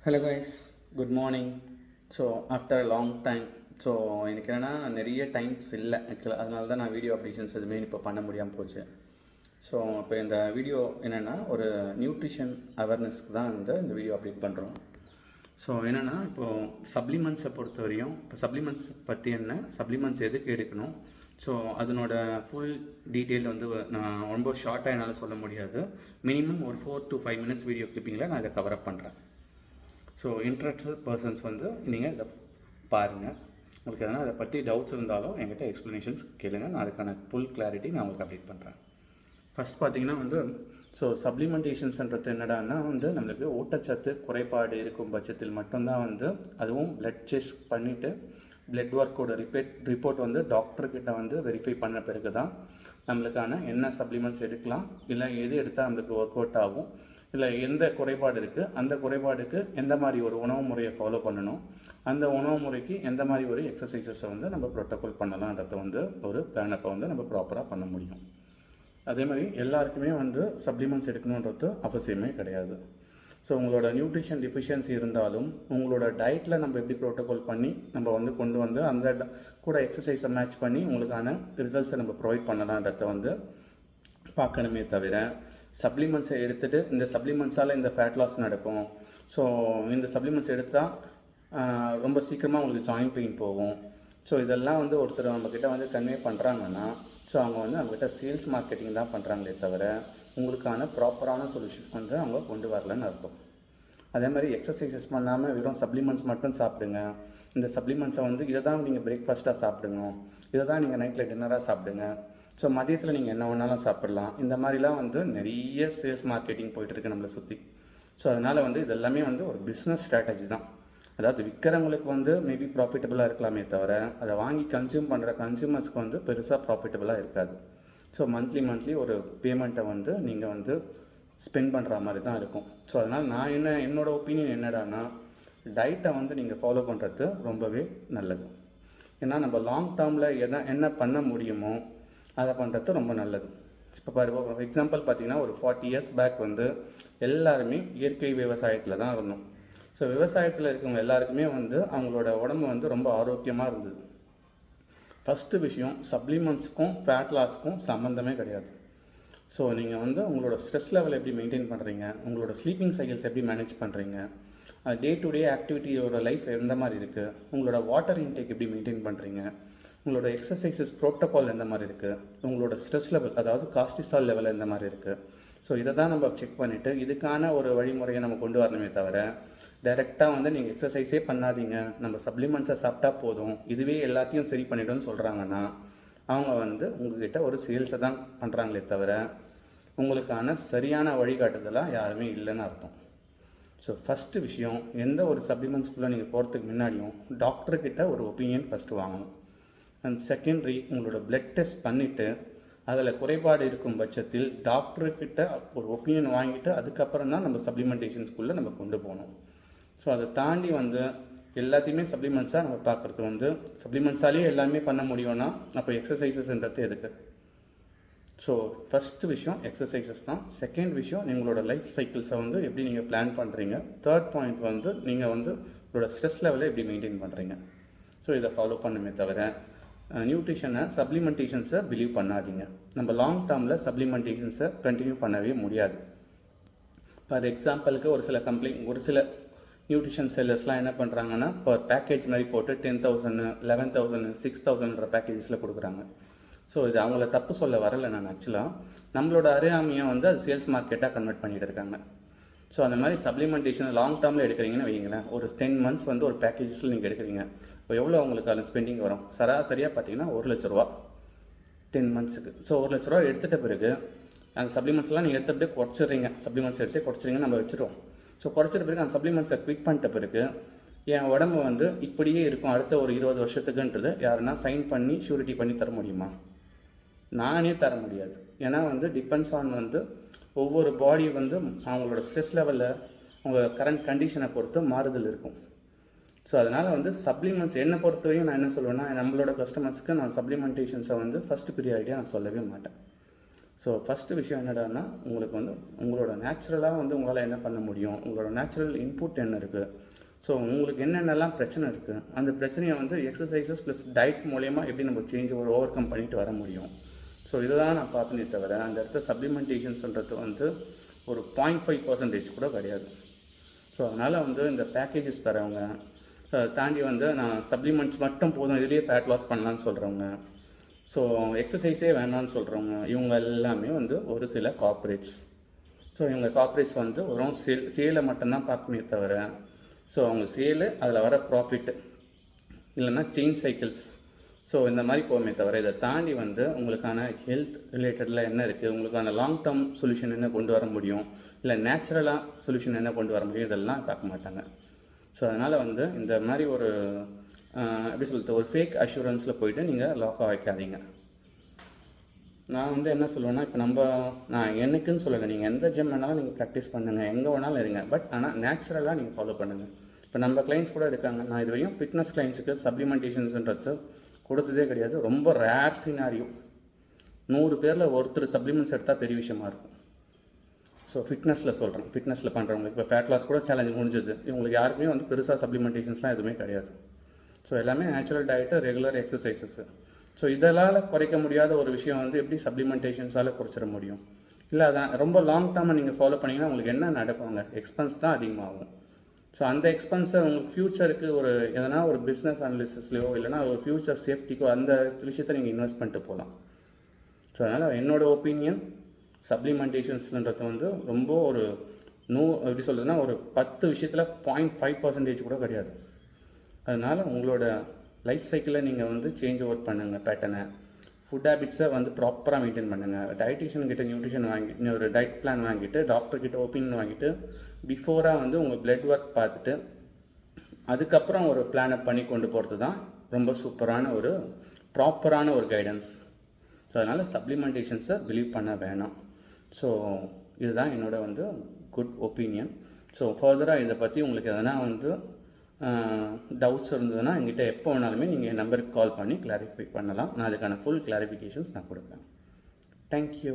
Hello guys, good morning. So after long time. So எனக்கு என்னென்னா நிறைய டைம்ஸ் இல்லை ஆக்சுவலாக, அதனால தான் நான் வீடியோ அப்டேஷன்ஸ் எதுவுமே இப்போ பண்ண முடியாமல் போச்சு. ஸோ இப்போ இந்த வீடியோ என்னென்னா ஒரு நியூட்ரிஷன் அவேர்னஸ்க்கு தான் இந்த வீடியோ அப்டேட் பண்ணுறோம். ஸோ என்னென்னா இப்போது சப்ளிமெண்ட்ஸை பொறுத்த வரையும் இப்போ சப்ளிமெண்ட்ஸ் பற்றி என்ன, சப்ளிமெண்ட்ஸ் எதுக்கு எடுக்கணும், ஸோ அதனோட ஃபுல் டீட்டெயில் வந்து நான் ரொம்ப ஷார்ட்டாக என்னால் சொல்ல முடியாது. மினிமம் ஒரு 4 to 5 minutes வீடியோ கிளிப்பிங்கில் நான் இதை கவரப் பண்ணுறேன். ஸோ இன்ட்ரெஸ்டட் பர்சன்ஸ் வந்து நீங்கள் இதை பாருங்கள். உங்களுக்கு எதனால் அதை பற்றி டவுட்ஸ் இருந்தாலும் என்கிட்ட எக்ஸ்ப்ளனேஷன்ஸ் கேளுங்கள், நான் அதுக்கான ஃபுல் கிளாரிட்டி நான் உங்களுக்கு அப்டேட் பண்ணுறேன். ஃபஸ்ட் பார்த்திங்கன்னா வந்து ஸோ சப்ளிமெண்டேஷன்ஸ்ன்றது என்னடான்னா வந்து நம்மளுக்கு ஊட்டச்சத்து குறைபாடு இருக்கும் பட்சத்தில் மட்டும்தான் வந்து, அதுவும் பிளட் டெஸ்ட் பண்ணிவிட்டு பிளட் ஒர்க்கோட ரிப்போர்ட் வந்து டாக்டர்கிட்ட வந்து வெரிஃபை பண்ண பிறகு தான் நம்மளுக்கான என்ன சப்ளிமெண்ட்ஸ் எடுக்கலாம், இல்லை எது எடுத்தால் நம்மளுக்கு ஒர்க் அவுட் ஆகும், இல்லை எந்த குறைபாடு இருக்குது, அந்த குறைபாடுக்கு எந்த மாதிரி ஒரு உணவு முறையை ஃபாலோ பண்ணணும், அந்த உணவு முறைக்கு எந்த மாதிரி ஒரு எக்ஸசைசஸை வந்து நம்ம ப்ரோட்டோகால் பண்ணலான்றதை வந்து ஒரு பிளானப்பை வந்து நம்ம ப்ராப்பராக பண்ண முடியும். அதே மாதிரி எல்லாருக்குமே வந்து சப்ளிமெண்ட்ஸ் எடுக்கணுன்றது அவசியமே கிடையாது. ஸோ உங்களோட நியூட்ரிஷன் டிஃபிஷியன்சி இருந்தாலும் உங்களோட டயட்டில் நம்ம எப்படி ப்ரோட்டோகால் பண்ணி நம்ம வந்து கொண்டு வந்து அந்த கூட எக்ஸசைஸை மேட்ச் பண்ணி உங்களுக்கான ரிசல்ட்ஸை நம்ம ப்ரொவைட் பண்ணலான்றதை வந்து பார்க்கணுமே தவிர, சப்ளிமெண்ட்ஸை எடுத்துகிட்டு இந்த சப்ளிமெண்ட்ஸால் இந்த ஃபேட் லாஸ் நடக்கும், ஸோ இந்த சப்ளிமெண்ட்ஸ் எடுத்தால் ரொம்ப சீக்கிரமாக உங்களுக்கு ஜாயின்ட் பெயின் போகும், ஸோ இதெல்லாம் வந்து ஒருத்தர் நம்மக்கிட்ட வந்து கன்வே பண்ணுறாங்கன்னா ஸோ அவங்க வந்து நம்மக்கிட்ட சேல்ஸ் மார்க்கெட்டிங் தான் பண்ணுறாங்களே தவிர உங்களுக்கான ப்ராப்பரான சொல்யூஷன் வந்து அவங்க கொண்டு வரலன்னு அர்த்தம். அதே மாதிரி எக்ஸசைசஸ் பண்ணாமல் வெறும் சப்ளிமெண்ட்ஸ் மட்டும் சாப்பிடுங்க, இந்த சப்ளிமெண்ட்ஸை வந்து இதை தான் நீங்கள் பிரேக்ஃபாஸ்ட்டாக சாப்பிடுங்க, இதை தான் நீங்கள் நைட்டில் டின்னராக சாப்பிடுங்க, ஸோ மதியத்தில் நீங்கள் என்ன வேணாலும் சாப்பிட்லாம், இந்த மாதிரிலாம் வந்து நிறைய சேல்ஸ் மார்க்கெட்டிங் போயிட்டுருக்கு நம்மளை சுற்றி. ஸோ அதனால் வந்து இதெல்லாமே வந்து ஒரு பிஸ்னஸ் ஸ்ட்ராட்டஜி தான். அதாவது விற்கிறவங்களுக்கு வந்து மேபி ப்ராஃபிட்டபுளாக இருக்கலாமே தவிர அதை வாங்கி கன்சியூம் பண்ணுற கன்சியூமர்ஸ்க்கு வந்து பெருசாக ப்ராஃபிட்டபுளாக இருக்காது. ஸோ மந்த்லி ஒரு பேமெண்ட்டை வந்து நீங்கள் வந்து ஸ்பெண்ட் பண்ணுற மாதிரி தான் இருக்கும். ஸோ அதனால் நான் என்னோடய ஒப்பீனியன் என்னடான்னா, டயட்டை வந்து நீங்கள் ஃபாலோ பண்ணுறது ரொம்பவே நல்லது. ஏன்னா நம்ம லாங் டேர்மில் என்ன பண்ண முடியுமோ அதை பண்ணுறது ரொம்ப நல்லது. இப்போ பாருங்கள், எக்ஸாம்பிள் பார்த்திங்கன்னா ஒரு 40 years பேக் வந்து எல்லாருமே இயற்கை விவசாயத்தில் தான் இருந்தோம். ஸோ விவசாயத்தில் இருக்கவங்க எல்லாருக்குமே வந்து அவங்களோட உடம்பு வந்து ரொம்ப ஆரோக்கியமாக இருந்தது. ஃபஸ்ட்டு விஷயம், சப்ளிமெண்ட்ஸுக்கும் ஃபேட் லாஸ்க்கும் சம்மந்தமே கிடையாது. ஸோ நீங்கள் வந்து உங்களோட ஸ்ட்ரெஸ் லெவல் எப்படி மெயின்டைன் பண்ணுறீங்க, உங்களோட ஸ்லீப்பிங் சைக்கிள்ஸ் எப்படி மேனேஜ் பண்ணுறீங்க, டே டு டே ஆக்டிவிட்டியோட லைஃப் எந்த மாதிரி இருக்குது, உங்களோட வாட்டர் இன்டேக் எப்படி மெயின்டைன் பண்ணுறீங்க, உங்களோட எக்ஸசைசஸ் ப்ரோட்டோகால் எந்த மாதிரி இருக்குது, உங்களோட ஸ்ட்ரெஸ் லெவல் அதாவது கார்டிசால் லெவல் எந்த மாதிரி இருக்குது, ஸோ இதை தான் நம்ம செக் பண்ணிவிட்டு இதுக்கான ஒரு வழிமுறையை நம்ம கொண்டு வரணுமே தவிர டைரெக்டாக வந்து நீங்கள் எக்ஸசைஸே பண்ணாதீங்க, நம்ம சப்ளிமெண்ட்ஸை சாப்பிட்டா போதும், இதுவே எல்லாத்தையும் சரி பண்ணிவிடுன்னு சொல்கிறாங்கன்னா அவங்க வந்து உங்கள்கிட்ட ஒரு சேல்ஸை தான் பண்ணுறாங்களே தவிர உங்களுக்கான சரியான வழிகாட்டுதலாக யாருமே இல்லைன்னு அர்த்தம். ஸோ ஃபஸ்ட்டு விஷயம், எந்த ஒரு சப்ளிமெண்ட்ஸ்குள்ளே நீங்கள் போகிறதுக்கு முன்னாடியும் டாக்டர்கிட்ட ஒரு ஒப்பீனியன் ஃபஸ்ட்டு வாங்கணும். அண்ட் செகண்டரி, உங்களோட பிளட் டெஸ்ட் பண்ணிவிட்டு அதில் குறைபாடு இருக்கும் பட்சத்தில் டாக்டர்கிட்ட ஒரு ஒப்பீனியன் வாங்கிட்டு அதுக்கப்புறம் தான் நம்ம சப்ளிமெண்டேஷன்ஸ்குள்ளே நம்ம கொண்டு போகணும். ஸோ அதை தாண்டி வந்து எல்லாத்தையுமே சப்ளிமெண்ட்ஸாக நம்ம பார்க்குறது வந்து சப்ளிமெண்ட்ஸாலேயே எல்லாமே பண்ண முடியும்னா அப்போ எக்ஸசைசஸ்ன்றது எதுக்கு? ஸோ ஃபஸ்ட்டு விஷயம் எக்ஸசைசஸ் தான். செகண்ட் விஷயம், உங்களோட லைஃப் சைக்கிள்ஸை வந்து எப்படி நீங்கள் பிளான் பண்ணுறீங்க. தேர்ட் பாயிண்ட் வந்து நீங்கள் வந்து உங்களோட ஸ்ட்ரெஸ் லெவலை எப்படி மெயின்டைன் பண்ணுறீங்க. ஸோ இதை ஃபாலோ பண்ணுமே தவிர நியூட்ரிஷனை சப்ளிமெண்டேஷன்ஸை பிலீவ் பண்ணாதீங்க. நம்ம லாங் டேர்மில் சப்ளிமெண்டேஷன்ஸை கண்டினியூ பண்ணவே முடியாது. ஃபார் எக்ஸாம்பிளுக்கு ஒரு சில நியூட்ரிஷன் செல்லர்ஸ்லாம் என்ன பண்ணுறாங்கன்னா இப்போ பேக்கேஜ் மாதிரி போட்டு 10,000 11,000 6,000ன்ற பேக்கேஜஸில் கொடுக்குறாங்க. ஸோ இது அவங்கள தப்பு சொல்ல வரலை நான், ஆக்சுவலாக நம்மளோட அறியாமையை வந்து அது சேல்ஸ் மார்க்கெட்டாக கன்வெர்ட் பண்ணிகிட்டு இருக்காங்க. ஸோ அந்த மாதிரி சப்ளிமெண்டேஷன் லாங் டேர்மில் எடுக்கிறீங்கன்னு வைங்களேன், ஒரு 10 months வந்து ஒரு பேக்கேஜஸில் நீங்கள் எடுக்கிறீங்க, இப்போ எவ்வளோ உங்களுக்கு அதில் ஸ்பெண்டிங் வரும்? சராசரியாக பார்த்தீங்கன்னா 1 லட்ச ரூபா 10 monthsக்கு. ஸோ 1 லட்ச ரூபா எடுத்துகிட்ட பிறகு அந்த சப்ளிமெண்ட்ஸ்லாம் நீங்கள் எடுத்துகிட்டு குறைச்சிட்றீங்க, சப்ளிமெண்ட்ஸ் எடுத்து குறைச்சிட்றீங்கன்னு நம்ம வச்சுருவோம். ஸோ குறைச்சிட்ட பிறகு அந்த சப்ளிமெண்ட்ஸை குவிட் பண்ணிட்ட பிறகு என் உடம்பு வந்து இப்படியே இருக்கும் அடுத்த ஒரு 20 வருஷத்துக்குன்றது யாருன்னா சைன் பண்ணி ஷூரிட்டி பண்ணி தர முடியுமா? நானே தர முடியாது. ஏன்னா வந்து டிபெண்ட்ஸ் ஆன் வந்து ஒவ்வொரு பாடி வந்து அவங்களோட ஸ்ட்ரெஸ் லெவலில் அவங்க கரண்ட் கண்டிஷனை பொறுத்து மாறுதல் இருக்கும். ஸோ அதனால் வந்து சப்ளிமெண்ட்ஸ் என்னை பொறுத்தவரையும் நான் என்ன சொல்லுவேன்னா, நம்மளோட கஸ்டமர்ஸ்க்கு நான் சப்ளிமெண்டேஷன்ஸை வந்து ஃபஸ்ட்டு ப்ரியாரிட்டியாக நான் சொல்லவே மாட்டேன். ஸோ ஃபஸ்ட்டு விஷயம் என்னடான்னா உங்களுக்கு வந்து உங்களோட நேச்சுரலாக வந்து உங்களால் என்ன பண்ண முடியும், உங்களோட நேச்சுரல் இன்புட் என்ன இருக்குது, ஸோ உங்களுக்கு என்னென்னலாம் பிரச்சனை இருக்குது, அந்த பிரச்சனையை வந்து எக்ஸசைசஸ் ப்ளஸ் டயட் மூலயமா எப்படி நம்ம சேஞ்ச் ஓவர் கம் பண்ணிட்டு வர முடியும். ஸோ இதை தான் நான் பார்ப்பேனே தவிர அந்த இடத்துல சப்ளிமெண்டேஷன்ஸ்ன்றது வந்து ஒரு 0.5% கூட கிடையாது. ஸோ அதனால் வந்து இந்த பேக்கேஜஸ் தரவங்க தாண்டி வந்து நான் சப்ளிமெண்ட்ஸ் மட்டும் போதும் இதுலேயே ஃபேட் லாஸ் பண்ணலான்னு சொல்கிறவங்க, ஸோ எக்ஸசைஸே வேணான்னு சொல்கிறவங்க, இவங்க எல்லாமே வந்து ஒரு சில கார்ப்பரேட்ஸ். ஸோ இவங்க கார்ப்பரேட்ஸ் வந்து வெறும் சேலை மட்டும்தான் பார்க்கணுமே தவிர ஸோ அவங்க சேலு அதில் வர ப்ராஃபிட்டு இல்லைன்னா செயின் சைக்கிள்ஸ் ஸோ இந்த மாதிரி போகுமே தவிர இதை தாண்டி வந்து உங்களுக்கான ஹெல்த் ரிலேட்டடில் என்ன இருக்குது, உங்களுக்கான லாங் டேர்ம் சொல்யூஷன் என்ன கொண்டு வர முடியும், இல்லை நேச்சுரலாக சொல்யூஷன் என்ன கொண்டு வர முடியும், இதெல்லாம் பார்க்க மாட்டாங்க. ஸோ அதனால் வந்து இந்த மாதிரி ஒரு எப்படி சொல்கிறது ஒரு ஃபேக் அஷூரன்ஸில் போயிட்டு நீங்கள் லாக்காக வைக்காதீங்க. நான் வந்து என்ன சொல்லுவேன்னா இப்போ நான் எனக்குன்னு சொல்லலை, நீங்கள் எந்த ஜிம் வேணாலும் நீங்கள் ப்ராக்டிஸ் பண்ணுங்கள், எங்கே வேணாலும் இருங்க, பட் ஆனால் நேச்சுரலாக நீங்கள் ஃபாலோ பண்ணுங்கள். இப்போ நம்ம கிளைண்ட்ஸ் கூட இருக்காங்க, நான் இது வரையும் ஃபிட்னஸ் கிளைண்ட்ஸுக்கு சப்ளிமெண்டேஷன்ஸ்ன்றது கொடுத்ததே கிடையாது. ரொம்ப ரேர் சினாரியோ, 100 பேரில் ஒருத்தர் சப்ளிமெண்ட்ஸ் எடுத்தால் பெரிய விஷயமா இருக்கும். ஸோ ஃபிட்னஸில் சொல்கிறேன், ஃபிட்னஸில் பண்ணுறவங்களுக்கு இப்போ ஃபேட் லாஸ் கூட சேலஞ்ச் முடிஞ்சது, இவங்களுக்கு யாருக்குமே வந்து பெருசாக சப்ளிமெண்டேஷன்ஸ்லாம் எதுவுமே கிடையாது. ஸோ எல்லாமே natural diet, regular exercises. So இதனால் குறைக்க முடியாத ஒரு விஷயம் வந்து எப்படி சப்ளிமெண்டேஷன்ஸால் குறைச்சிட முடியும்? இல்லை அதான் ரொம்ப லாங் டேர்மை நீங்கள் ஃபாலோ பண்ணிங்கன்னா உங்களுக்கு என்ன நடக்குங்க, எக்ஸ்பென்ஸ் தான் அதிகமாகும். ஸோ அந்த எக்ஸ்பென்ஸை உங்களுக்கு ஃப்யூச்சருக்கு ஒரு எதனா ஒரு பிஸ்னஸ் அனாலிசிஸ்லையோ இல்லைனா ஒரு ஃப்யூச்சர் சேஃப்டிக்கோ அந்த விஷயத்தை நீங்கள் இன்வெஸ்ட் பண்ணிட்டு போகலாம். ஸோ அதனால் என்னோடய ஒப்பீனியன் சப்ளிமெண்டேஷன்ஸ்ன்றது வந்து ரொம்ப ஒரு எப்படி சொல்கிறதுனா ஒரு 10 விஷயத்தில் 0.5% கூட கிடையாது. அதனால் உங்களோட லைஃப் சைக்கிளில் நீங்கள் வந்து சேஞ்ச் ஓவர் பண்ணுங்கள் பேட்டர்னை, ஃபுட் ஹேபிட்ஸை வந்து ப்ராப்பராக மெயின்டைன் பண்ணுங்கள். டயட்டிஷியன்கிட்ட நியூட்ரிஷன் வாங்கி ஒரு டயட் பிளான் வாங்கிட்டு டாக்டர்கிட்ட ஒப்பீனியன் வாங்கிட்டு பிஃபோராக வந்து உங்கள் பிளட் ஒர்க் பார்த்துட்டு அதுக்கப்புறம் ஒரு பிளானை பண்ணி கொண்டு போகிறது தான் ரொம்ப சூப்பரான ஒரு ப்ராப்பரான ஒரு கைடன்ஸ். ஸோ அதனால் சப்ளிமெண்டேஷன்ஸை பிலீவ் பண்ண வேணாம். ஸோ இதுதான் என்னோடய வந்து குட் ஒப்பீனியன். ஸோ ஃபர்தராக இதை பற்றி உங்களுக்கு எதனா வந்து டவுட்ஸ் இருந்ததுன்னா என்கிட்ட எப்போ வேணாலுமே நீங்கள் என் நம்பருக்கு கால் பண்ணி கிளாரிஃபை பண்ணலாம். நான் அதுக்கான ஃபுல் கிளாரிஃபிகேஷன்ஸ் நான் கொடுப்பேன். தேங்க்யூ.